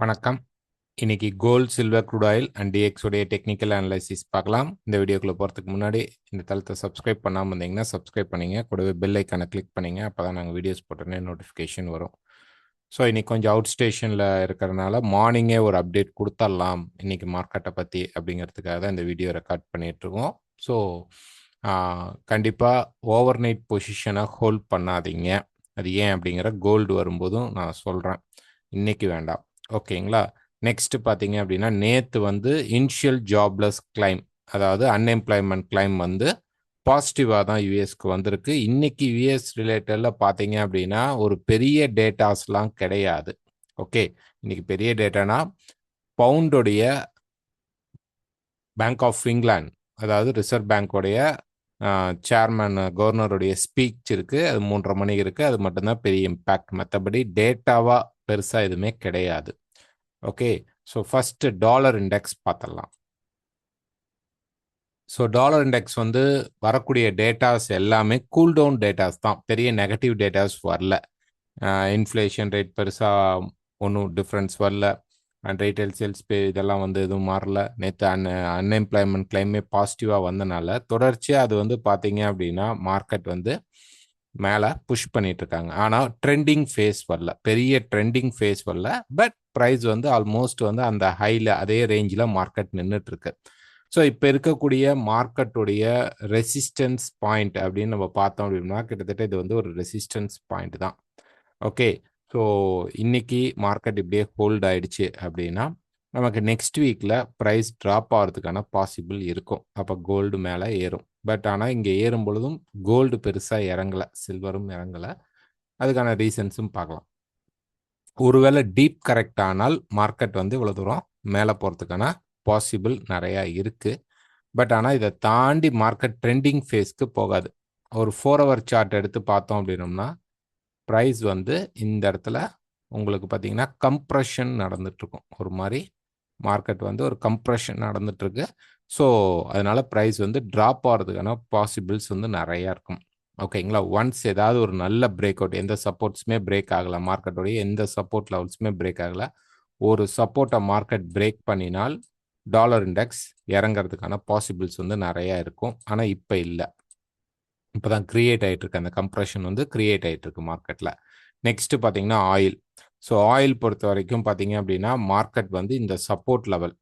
வணக்கம். இன்னைக்கு gold, silver, crude oil and DX உடைய டெக்னிக்கல் அனலைசிஸ் பார்க்கலாம். இந்த வீடியோக்குள்ள போகிறதுக்கு முன்னாடி இந்த தளத்தை சப்ஸ்கிரைப் பண்ணாமல் இருந்தீங்கன்னா சப்ஸ்கிரைப் பண்ணிங்க. கூடவே பெல் ஐக்கானை கிளிக் பண்ணிங்க. அப்போ தான் நாங்கள் வீடியோஸ் போட்டோன்னே நோட்டிஃபிகேஷன் வரும். ஸோ இன்னைக்கு கொஞ்சம் அவுட் ஸ்டேஷனில் இருக்கிறதுனால மார்னிங்கே ஒரு அப்டேட் கொடுத்துடலாம் இன்னைக்கு மார்க்கெட்டை பற்றி அப்படிங்கிறதுக்காக தான் இந்த வீடியோ ரெக்கார்ட் பண்ணிகிட்ருக்கோம். ஸோ கண்டிப்பாக ஓவர் நைட் பொசிஷனை ஹோல்ட் பண்ணாதீங்க. அது ஏன் அப்படிங்கிற கோல்டு வரும்போதும் நான் சொல்கிறேன். இன்னைக்கு வேண்டாம். ஓகேங்களா? நெக்ஸ்ட் பார்த்தீங்க அப்படின்னா நேற்று வந்து இனிஷியல் ஜாப்லெஸ் கிளைம், அதாவது அன்எம்ப்ளாய்மெண்ட் கிளைம் வந்து பாசிட்டிவாக தான் யூஎஸ்க்கு வந்திருக்கு. இன்னைக்கு யூஎஸ் ரிலேட்டடில் பார்த்தீங்க அப்படின்னா ஒரு பெரிய டேட்டாஸ்லாம் கிடையாது. ஓகே, இன்னைக்கு பெரிய டேட்டானா பவுண்டுடைய பேங்க் ஆஃப் இங்கிலாந்து, அதாவது ரிசர்வ் பேங்கோடைய சேர்மன் கவர்னருடைய ஸ்பீச் இருக்குது. அது 3:30 மணிக்கு இருக்குது. அது மட்டும்தான் பெரிய இம்பேக்ட். மற்றபடி டேட்டாவாக பெருசாக எதுவுமே கிடையாது. Okay, so first dollar index பார்த்துடலாம். ஸோ டாலர் இண்டெக்ஸ் வந்து வரக்கூடிய டேட்டாஸ் எல்லாமே கூல் டவுன் டேட்டாஸ் தான். பெரிய நெகட்டிவ் டேட்டாஸ் வரல. இன்ஃப்ளேஷன் ரேட் பெருசாக ஒன்றும் டிஃப்ரென்ஸ் வரல. அண்ட் ரீட்டைல் சேல்ஸ் பே இதெல்லாம் வந்து எதுவும் மாறல. நேற்று அன்எம்ப்ளாய்மெண்ட் கிளைமே பாசிட்டிவாக வந்தனால தொடர்ச்சியாக அது வந்து பார்த்தீங்க அப்படின்னா மார்க்கெட் வந்து மேலே புஷ் பண்ணிட்டு இருக்காங்க. ஆனால் ட்ரெண்டிங் ஃபேஸ் வரல, பெரிய ட்ரெண்டிங் ஃபேஸ் வரல. பட் ப்ரைஸ் வந்து ஆல்மோஸ்ட் வந்து அந்த ஹையில் அதே ரேஞ்சில் மார்க்கெட் நின்றுட்டு இருக்கு. ஸோ இப்போ இருக்கக்கூடிய மார்க்கெட்டுடைய ரெசிஸ்டன்ஸ் பாயிண்ட் அப்படின்னு நம்ம பார்த்தோம் அப்படின்னா கிட்டத்தட்ட இது வந்து ஒரு ரெசிஸ்டன்ஸ் பாயிண்ட் தான். ஓகே, ஸோ இன்னைக்கு மார்க்கெட் இப்படியே ஹோல்ட் ஆயிடுச்சு அப்படின்னா நமக்கு நெக்ஸ்ட் வீக்கில் ப்ரைஸ் ட்ராப் ஆகிறதுக்கான பாசிபிள் இருக்கும். அப்போ கோல்டு மேலே ஏறும். பட் ஆனால் இங்கே ஏறும் பொழுதும் கோல்டு பெருசாக இறங்கலை, சில்வரும் இறங்கலை. அதுக்கான ரீசன்ஸும் பார்க்கலாம். ஒருவேளை டீப் கரெக்ட் ஆனால் மார்க்கெட் வந்து இவ்வளோ தூரம் மேலே போகிறதுக்கான பாசிபிள் நிறையா இருக்குது. பட் ஆனால் இதை தாண்டி மார்க்கெட் ட்ரெண்டிங் ஃபேஸ்க்கு போகாது. ஒரு 4 hour சார்ட் எடுத்து பார்த்தோம் அப்படின்னோம்னா ப்ரைஸ் வந்து இந்த இடத்துல உங்களுக்கு பார்த்தீங்கன்னா கம்ப்ரெஷன் நடந்துட்டுருக்கும். ஒரு மாதிரி மார்க்கெட் வந்து ஒரு கம்ப்ரெஷன் நடந்துட்டுருக்கு. ஸோ அதனால ப்ரைஸ் வந்து ட்ராப் ஆகிறதுக்கான பாசிபிள்ஸ் வந்து நிறையா இருக்கும். ஓகேங்களா? ஒன்ஸ் ஏதாவது ஒரு நல்ல பிரேக் அவுட், எந்த சப்போர்ட்ஸுமே பிரேக் ஆகலை, மார்க்கெட்டோடைய எந்த சப்போர்ட் லெவல்ஸுமே பிரேக் ஆகலை, ஒரு சப்போர்ட்டை மார்க்கெட் பிரேக் பண்ணினால் டாலர் இண்டெக்ஸ் இறங்கிறதுக்கான பாசிபிள்ஸ் வந்து நிறையா இருக்கும். ஆனால் இப்போ இல்லை. இப்போ தான் கிரியேட் ஆகிட்டு இருக்கு. அந்த கம்ப்ரெஷன் வந்து கிரியேட் ஆகிட்டு இருக்கு மார்க்கெட்டில். நெக்ஸ்ட் பார்த்தீங்கன்னா ஆயில். ஸோ ஆயில் பொறுத்த வரைக்கும் பார்த்தீங்க அப்படின்னா மார்க்கெட் வந்து இந்த சப்போர்ட் லெவல்,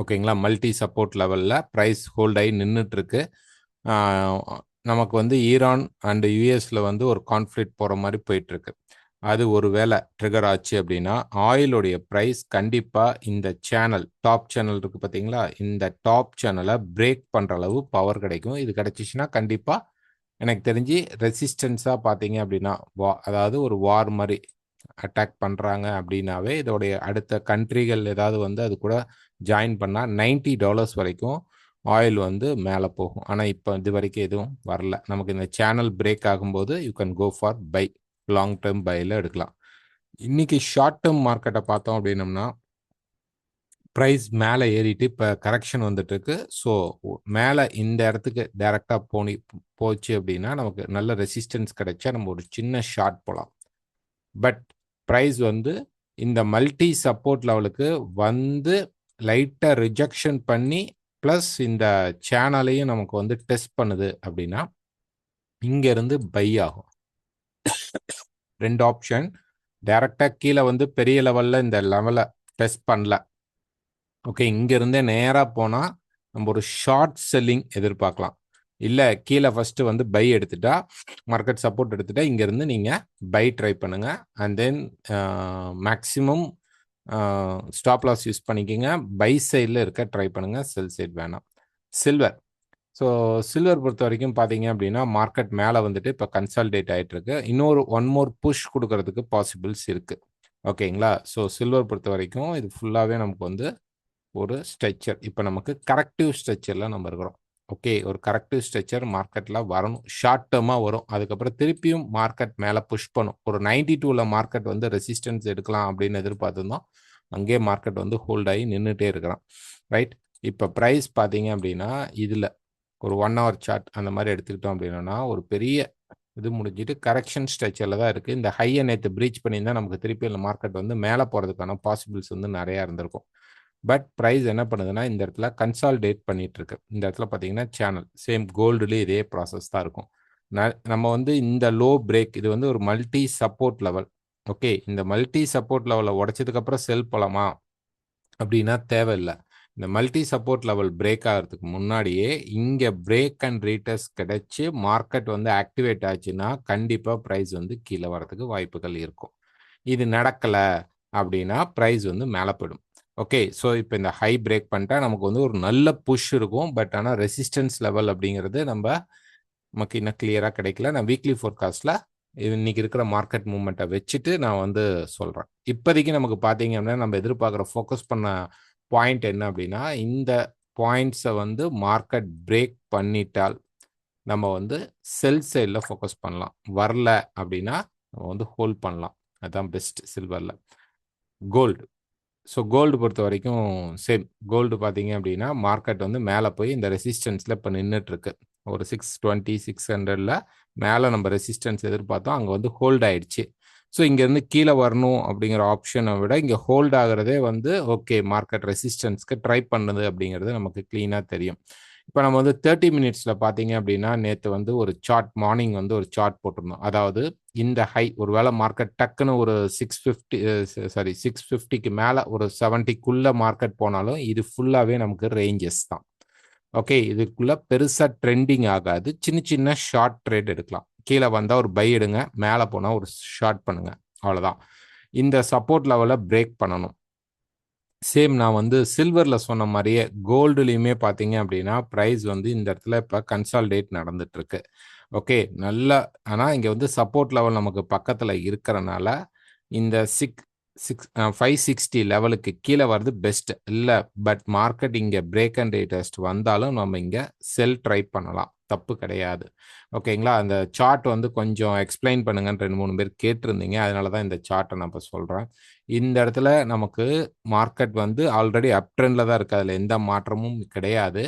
ஓகேங்களா, மல்டி சப்போர்ட் லெவலில் ப்ரைஸ் ஹோல்ட் ஆகி நின்றுட்டு இருக்கு. நமக்கு வந்து ஈரான் அண்ட் யூஎஸ்ல வந்து ஒரு கான்ஃப்ளிக்ட் போகிற மாதிரி போயிட்டு இருக்கு. அது ஒரு வேளை ட்ரிகர் ஆச்சு அப்படின்னா ஆயிலுடைய ப்ரைஸ் கண்டிப்பாக இந்த சேனல், டாப் சேனல் இருக்குது பார்த்தீங்களா, இந்த டாப் சேனலை பிரேக் பண்ணுற அளவு பவர் கிடைக்கும். இது கிடைச்சிச்சுன்னா கண்டிப்பாக எனக்கு தெரிஞ்சு ரெசிஸ்டன்ஸாக பார்த்தீங்க அப்படின்னா அதாவது ஒரு வார் மாதிரி அட்டாக் பண்ணுறாங்க அப்படின்னாவே இதோடைய அடுத்த கண்ட்ரிகள் ஏதாவது வந்து அது கூட ஜாயின் பண்ணால் $90 வரைக்கும் ஆயில் வந்து மேலே போகும். ஆனால் இப்போ இது வரைக்கும் எதுவும் வரல. நமக்கு இந்த சேனல் பிரேக் ஆகும்போது you can go for buy, long term பையில் எடுக்கலாம். இன்னைக்கு ஷார்ட் டேர்ம் மார்க்கெட்டை பார்த்தோம் அப்படின்னம்னா ப்ரைஸ் மேலே ஏறிட்டு இப்போ கரெக்ஷன் வந்துட்டு இருக்கு. ஸோ மேலே இந்த இடத்துக்கு டைரெக்டாக போச்சு அப்படின்னா நமக்கு நல்ல ரெசிஸ்டன்ஸ் கிடைச்சா நம்ம ஒரு சின்ன ஷார்ட் போகலாம். பட் ப்ரைஸ் வந்து இந்த மல்டி சப்போர்ட் லெவலுக்கு வந்து லைட்டாக ரிஜெக்ஷன் பண்ணி ப்ளஸ் இந்த சேனலையும் நமக்கு வந்து டெஸ்ட் பண்ணுது அப்படின்னா இங்கேருந்து பை ஆகும். 2 ஆப்ஷன். டைரெக்டாக கீழே வந்து பெரிய லெவலில் இந்த லெவலை டெஸ்ட் பண்ணல. ஓகே, இங்கேருந்தே நேராக போனால் நம்ம ஒரு ஷார்ட் செல்லிங் எதிர்பார்க்கலாம். இல்லை கீழே ஃபஸ்ட்டு வந்து பை எடுத்துட்டா, மார்க்கெட் சப்போர்ட் எடுத்துட்டா இங்கேருந்து நீங்கள் பை ட்ரை பண்ணுங்கள். And then maximum stop loss use பண்ணிக்கோங்க. பை சைடில் இருக்க ட்ரை பண்ணுங்கள், செல் சைட் வேணாம். சில்வர். ஸோ சில்வர் பொறுத்த வரைக்கும் பார்த்தீங்க அப்படின்னா மார்க்கெட் மேலே வந்துட்டு இப்போ கன்சால்டேட் ஆகிட்டு இருக்கு. இன்னொரு ஒன் மோர் புஷ் கொடுக்கறதுக்கு பாசிபிள்ஸ் இருக்குது. ஓகேங்களா? ஸோ சில்வர் பொறுத்த வரைக்கும் இது ஃபுல்லாகவே நமக்கு வந்து ஒரு ஸ்ட்ரெச்சர். இப்போ நமக்கு கரெக்டிவ் ஸ்ட்ரெச்சரில் நம்ம இருக்கிறோம். ஓகே, ஒரு கரெக்டிவ் ஸ்ட்ரெச்சர் மார்க்கெட்டில் வரணும், ஷார்ட் டேர்மாக வரும். அதுக்கப்புறம் திருப்பியும் மார்க்கெட் மேலே புஷ் பண்ணும். ஒரு 92ல் மார்க்கெட் வந்து ரெசிஸ்டன்ஸ் எடுக்கலாம் அப்படின்னு எதிர்பார்த்துருந்தோம். அங்கேயே மார்க்கெட் வந்து ஹோல்ட் ஆகி நின்றுட்டே இருக்கிறான். ரைட், இப்போ ப்ரைஸ் பார்த்தீங்க அப்படின்னா இதில் ஒரு 1 hour சார்ட் அந்த மாதிரி எடுத்துக்கிட்டோம் அப்படின்னா ஒரு பெரிய இது முடிஞ்சிட்டு கரெக்ஷன் ஸ்ட்ரக்சரில் தான் இருக்குது. இந்த ஹையை நேற்று ப்ரீச் பண்ணியிருந்தால் நமக்கு திருப்பி இந்த மார்க்கெட் வந்து மேலே போகிறதுக்கான பாசிபிள்ஸ் வந்து நிறையா இருந்திருக்கும். பட் ப்ரைஸ் என்ன பண்ணுதுன்னா இந்த இடத்துல கன்சால்டேட் பண்ணிட்டு இருக்கு. இந்த இடத்துல பார்த்தீங்கன்னா சேனல் சேம் கோல்டுலேயும் இதே ப்ராசஸ் தான் இருக்கும். நம்ம வந்து இந்த லோ பிரேக் இது வந்து ஒரு மல்டி சப்போர்ட் லெவல். ஓகே, இந்த மல்டி சப்போர்ட் லெவலை உடைச்சதுக்கப்புறம் செல் போகலாமா அப்படின்னா தேவையில்லை. இந்த மல்டி சப்போர்ட் லெவல் பிரேக் ஆகிறதுக்கு முன்னாடியே இங்கே பிரேக் அண்ட் ரீட்டர்ஸ் கிடைச்சி மார்க்கெட் வந்து ஆக்டிவேட் ஆச்சுன்னா கண்டிப்பாக ப்ரைஸ் வந்து கீழே வரதுக்கு வாய்ப்புகள் இருக்கும். இது நடக்கலை அப்படின்னா ப்ரைஸ் வந்து மேலே போயிடும். ஓகே, ஸோ இப்போ இந்த ஹை பிரேக் பண்ணிட்டா நமக்கு வந்து ஒரு நல்ல புஷ் இருக்கும். பட் ஆனால் ரெசிஸ்டன்ஸ் லெவல் அப்படிங்கிறது நமக்கு இன்னும் கிளியராக கிடைக்கல. நான் வீக்லி ஃபோர்காஸ்ட்டில் இன்னைக்கு இருக்கிற மார்க்கெட் மூவ்மெண்ட்டை வச்சுட்டு நான் வந்து சொல்கிறேன். இப்போதைக்கு நமக்கு பார்த்தீங்க அப்படின்னா நம்ம எதிர்பார்க்குற ஃபோக்கஸ் பண்ண பாயிண்ட் என்ன அப்படின்னா இந்த பாயிண்ட்ஸை வந்து மார்க்கெட் பிரேக் பண்ணிட்டால் நம்ம வந்து செல் சைடில் ஃபோக்கஸ் பண்ணலாம். வரல அப்படின்னா நம்ம வந்து ஹோல்ட் பண்ணலாம். அதுதான் பெஸ்ட் சில்வரில். கோல்டு, ஸோ கோல்டு பொறுத்த வரைக்கும் சேம். கோல்டு பார்த்தீங்க அப்படின்னா மார்க்கெட் வந்து மேலே போய் இந்த ரெசிஸ்டன்ஸில் இப்போ நின்றுட்டுருக்கு. ஒரு 620 600 மேலே நம்ம ரெசிஸ்டன்ஸ் எதிர்பார்த்தோம், அங்கே வந்து ஹோல்ட் ஆயிடுச்சு. ஸோ இங்கேருந்து கீழே வரணும் அப்படிங்கிற ஆப்ஷனை விட இங்கே ஹோல்ட் ஆகிறதே வந்து ஓகே மார்க்கெட் ரெசிஸ்டன்ஸ்க்கு ட்ரை பண்ணுது அப்படிங்கிறது நமக்கு க்ளீனாக தெரியும். இப்போ நம்ம வந்து 30 மினிட்ஸில் பார்த்தீங்க அப்படின்னா நேற்று வந்து ஒரு சார்ட் மார்னிங் வந்து ஒரு சார்ட் போட்டிருந்தோம். அதாவது இந்த ஹை ஒரு வேளை மார்க்கெட் டக்குன்னு ஒரு 650க்கு மேலே ஒரு 70க்குள்ளே மார்க்கெட் போனாலும் இது ஃபுல்லாகவே நமக்கு ரேஞ்சஸ் தான். ஓகே, இதுக்குள்ள பெருசாக ட்ரெண்டிங் ஆகாது. சின்ன சின்ன ஷார்ட் ட்ரேட் எடுக்கலாம். கீழே வந்தால் ஒரு பை எடுங்க, மேலே போனால் ஒரு ஷார்ட் பண்ணுங்க, அவ்வளோதான். இந்த சப்போர்ட் லெவலை பிரேக் பண்ணணும். சேம் நான் வந்து சில்வரில் சொன்ன மாதிரியே கோல்டுலேயுமே பார்த்தீங்க அப்படின்னா ப்ரைஸ் வந்து இந்த இடத்துல இப்போ கன்சால்டேட் நடந்துட்டுருக்கு. ஓகே, நல்லா. ஆனால் இங்கே வந்து சப்போர்ட் லெவல் நமக்கு பக்கத்தில் இருக்கிறனால இந்த 560 லெவலுக்கு கீழே வர்றது பெஸ்ட் இல்லை. பட் மார்க்கெட் இங்கே பிரேக் அண்ட் ரீடெஸ்ட் வந்தாலும் நம்ம இங்கே செல் ட்ரை பண்ணலாம், தப்பு கிடையாது. ஓகேங்களா, அந்த சார்ட் வந்து கொஞ்சம் எக்ஸ்பிளைன் பண்ணுங்கன்னு 2-3 பேர் கேட்டிருந்தீங்க. அதனால தான் இந்த சார்ட்டை நான் இப்போ சொல்கிறேன். இந்த இடத்துல நமக்கு மார்க்கெட் வந்து ஆல்ரெடி அப் ட்ரெண்டில் தான் இருக்குது, அதில் எந்த மாற்றமும் கிடையாது.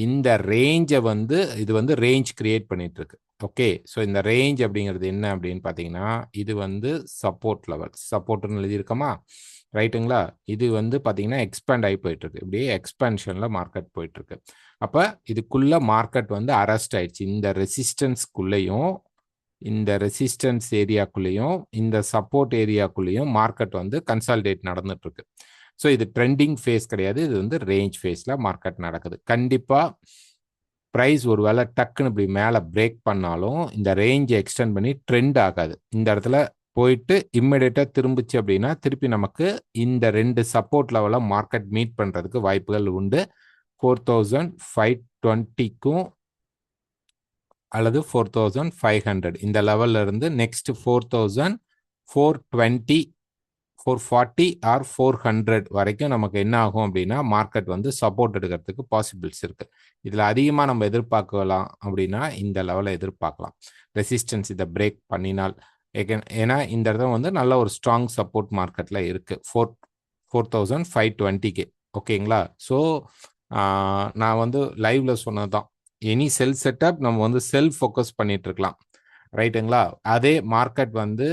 இந்த ரேஞ்சை வந்து இது வந்து ரேஞ்ச் கிரியேட் பண்ணிட்டு இருக்கு. ஓகே, ஸோ இந்த ரேஞ்ச் அப்படிங்கிறது என்ன அப்படின்னு பார்த்தீங்கன்னா இது வந்து சப்போர்ட் லெவல். சப்போர்ட்னு எழுதியிருக்கோமா, ரைட்டுங்களா? இது வந்து பார்த்தீங்கன்னா எக்ஸ்பேண்ட் ஆகி போயிட்டு இருக்கு. இப்படியே எக்ஸ்பேன்ஷனில் மார்க்கெட் போயிட்டு இருக்கு. அப்போ இதுக்குள்ள மார்க்கெட் வந்து அரெஸ்ட் ஆயிடுச்சு. இந்த ரெசிஸ்டன்ஸ்குள்ளேயும் இந்த ரெசிஸ்டன்ஸ் ஏரியாக்குள்ளேயும் இந்த சப்போர்ட் ஏரியாக்குள்ளேயும் மார்க்கெட் வந்து கன்சால்டேட் நடந்துட்டு இருக்கு. ஸோ இது ட்ரெண்டிங் ஃபேஸ் கிடையாது, இது வந்து ரேஞ்ச் ஃபேஸில் மார்க்கெட் நடக்குது. கண்டிப்பாக ப்ரைஸ் ஒரு வேளை டக்குன்னு இப்படி மேலே பிரேக் பண்ணாலும் இந்த ரேஞ்சை எக்ஸ்டெண்ட் பண்ணி ட்ரெண்ட் ஆகாது. இந்த இடத்துல போயிட்டு இம்மிடியேட்டாக திரும்பிச்சு அப்படின்னா திருப்பி நமக்கு இந்த 2 சப்போர்ட் லெவலை மார்க்கெட் மீட் பண்ணுறதுக்கு வாய்ப்புகள் உண்டு. 4520க்கும் அல்லது 4500 இந்த லெவல்ல இருந்து நெக்ஸ்ட் 4420 440 ஆர் 400 வரைக்கும் நமக்கு என்ன ஆகும் அப்படின்னா மார்க்கெட் வந்து சப்போர்ட் எடுக்கிறதுக்கு பாசிபிள்ஸ் இருக்கு. இதுல அதிகமா நம்ம எதிர்பார்க்கலாம் அப்படின்னா இந்த லெவலை எதிர்பார்க்கலாம். ரெசிஸ்டன்ஸ் இதை பிரேக் பண்ணினால், ஏன்னா இந்த இடத்துல வந்து நல்ல ஒரு ஸ்ட்ராங் சப்போர்ட் மார்க்கெட்ல இருக்கு 4520க்கு. ஓகேங்களா, ஸோ நான் வந்து லைவ்ல சொன்னதுதான், எனி செல் செட்டப் நம்ம வந்து செல் ஃபோக்கஸ் பண்ணிட்டு இருக்கலாம், ரைட்டுங்களா? அதே மார்க்கெட் வந்து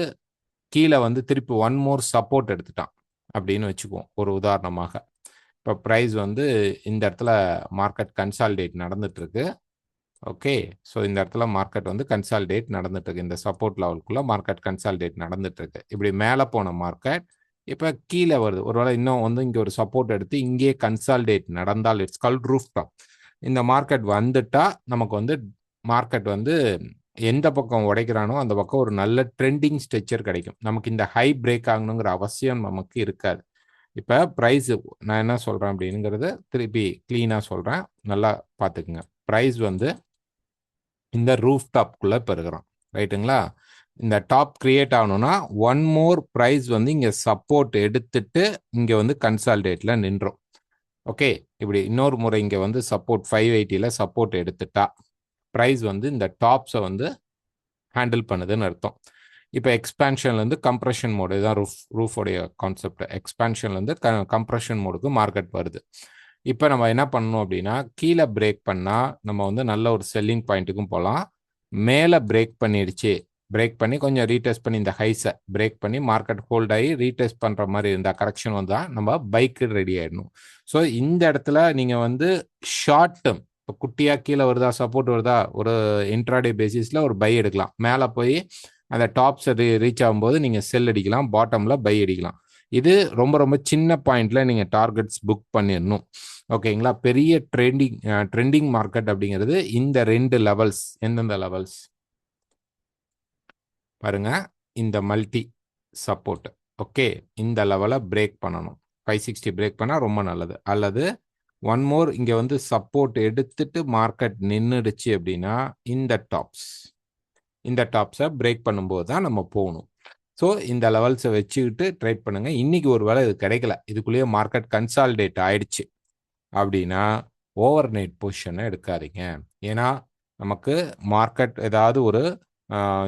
கீழே வந்து திருப்பி ஒன் மோர் சப்போர்ட் எடுத்துட்டான் அப்படின்னு வச்சுக்குவோம் ஒரு உதாரணமாக. இப்போ ப்ரைஸ் வந்து இந்த இடத்துல மார்க்கெட் கன்சால்டேட் நடந்துட்டு இருக்கு. ஓகே, ஸோ இந்த இடத்துல மார்க்கெட் வந்து கன்சால்டேட் நடந்துட்டு இருக்கு. இந்த சப்போர்ட் லெவலுக்குள்ள மார்க்கெட் கன்சால்டேட் நடந்துட்டு இருக்கு. இப்படி மேலே போன மார்க்கெட் இப்போ கீழே வருது. ஒருவேளை இன்னும் வந்து இங்கே ஒரு சப்போர்ட் எடுத்து இங்கே கன்சால்டேட் நடந்தால் இட்ஸ் கால்ட் ரூஃப் டாப். இந்த மார்க்கெட் வந்துட்டா நமக்கு வந்து மார்க்கெட் வந்து எந்த பக்கம் உடைக்கிறானோ அந்த பக்கம் ஒரு நல்ல ட்ரெண்டிங் ஸ்ட்ரக்சர் கிடைக்கும். நமக்கு இந்த ஹை பிரேக் ஆகணுங்கிற அவசியம் நமக்கு இருக்காது. இப்போ ப்ரைஸ் நான் என்ன சொல்கிறேன் அப்படிங்கிறத திருப்பி க்ளீனாக சொல்கிறேன், நல்லா பார்த்துக்குங்க. ப்ரைஸ் வந்து இந்த ரூஃப் டாப்குள்ளே இப்போ இருக்கிறோம், ரைட்டுங்களா? இந்த டாப் கிரியேட் ஆகணும்னா ஒன் மோர் ப்ரைஸ் வந்து இங்கே சப்போர்ட் எடுத்துட்டு இங்கே வந்து கன்சால்டேட்டில் நின்றோம். ஓகே, இப்படி இன்னொரு முறை இங்கே வந்து சப்போர்ட் 580ல் சப்போர்ட் எடுத்துட்டா ப்ரைஸ் வந்து இந்த டாப்ஸை வந்து ஹேண்டில் பண்ணுதுன்னு அர்த்தம். இப்போ எக்ஸ்பேன்ஷன்லேருந்து கம்ப்ரெஷன் மோடு, இதுதான் ரூஃபோடைய கான்செப்ட். எக்ஸ்பேன்ஷன்லேருந்து கம்ப்ரெஷன் மோடுக்கு மார்க்கெட் வருது. இப்போ நம்ம என்ன பண்ணணும் அப்படின்னா கீழே பிரேக் பண்ணால் நம்ம வந்து நல்ல ஒரு செல்லிங் பாயிண்ட்டுக்கும் போகலாம், மேலே பிரேக் பண்ணிடுச்சு, பிரேக் பண்ணி கொஞ்சம் ரீடெஸ்ட் பண்ணி இந்த ஹைஸை பிரேக் பண்ணி மார்க்கெட் ஹோல்ட் ஆகி ரீடெஸ்ட் பண்ணுற மாதிரி இருந்தால் கரெக்ஷன் வந்தால் நம்ம பைக்கு ரெடி ஆகிடணும். ஸோ இந்த இடத்துல நீங்கள் வந்து ஷார்ட் டேர்ம் இப்போ குட்டியாக கீழே வருதா, சப்போர்ட் வருதா, ஒரு இன்ட்ராடே பேசிஸில் ஒரு பை எடுக்கலாம். மேலே போய் அந்த டாப்ஸை ரீச் ஆகும்போது நீங்கள் செல் அடிக்கலாம், பாட்டமில் பை அடிக்கலாம். இது ரொம்ப ரொம்ப சின்ன பாயிண்ட்ல நீங்கள் டார்கெட்ஸ் புக் பண்ணிடணும். ஓகேங்களா? பெரிய ட்ரெண்டிங் மார்க்கெட் அப்படிங்கிறது இந்த 2 லெவல்ஸ். எந்தெந்த லெவல்ஸ் பாருங்க, இந்த மல்டி சப்போர்ட். ஓகே, இந்த லெவலை பிரேக் பண்ணணும். 560 பிரேக் பண்ணால் ரொம்ப நல்லது. அல்லது ஒன் மோர் இங்கே வந்து சப்போர்ட் எடுத்துட்டு மார்க்கெட் நின்றுடுச்சு அப்படின்னா இந்த டாப்ஸை பிரேக் பண்ணும்போது தான் நம்ம போகணும். ஸோ இந்த லெவல்ஸை வச்சுக்கிட்டு ட்ரேட் பண்ணுங்க. இன்னைக்கு ஒரு வேளை இது கிடைக்கல, இதுக்குள்ளேயே மார்க்கெட் கன்சாலிடேட் ஆயிடுச்சு அப்படின்னா ஓவர் நைட் பொசிஷனை எடுக்காதீங்க. ஏன்னா நமக்கு மார்க்கெட் ஏதாவது ஒரு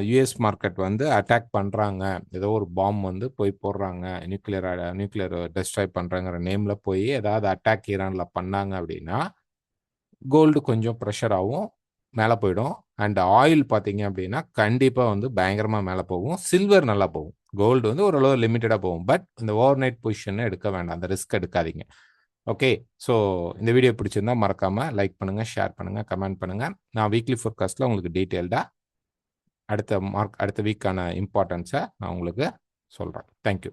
யூஎஸ் மார்க்கெட் வந்து அட்டாக் பண்ணுறாங்க, ஏதோ ஒரு பாம் வந்து போய் போடுறாங்க, நியூக்ளியர் டெஸ்ட்ராய் பண்ணுறாங்கிற நேமில் போய் ஏதாவது அட்டாக் ஈரானில் பண்ணாங்க அப்படின்னா கோல்டு கொஞ்சம் ப்ரெஷர் ஆகும், மேலே போயிடும். அண்ட் ஆயில் பார்த்தீங்க அப்படின்னா கண்டிப்பாக வந்து பயங்கரமாக மேலே போகும். சில்வர் நல்லா போகும். கோல்டு வந்து ஓரளவு லிமிட்டடாக போகும். பட் இந்த ஓவர் நைட் பொசிஷனை எடுக்க வேண்டாம், அந்த ரிஸ்க் எடுக்காதீங்க. ஓகே, ஸோ இந்த வீடியோ பிடிச்சிருந்தா மறக்காமல் லைக் பண்ணுங்கள், ஷேர் பண்ணுங்கள், கமெண்ட் பண்ணுங்கள். நான் வீக்லி ஃபோர்காஸ்ட்டில் உங்களுக்கு டீட்டெயில்டாக அடுத்த வீக்கான இம்பார்ட்டன்ஸை நான் உங்களுக்கு சொல்கிறேன். தேங்க்யூ.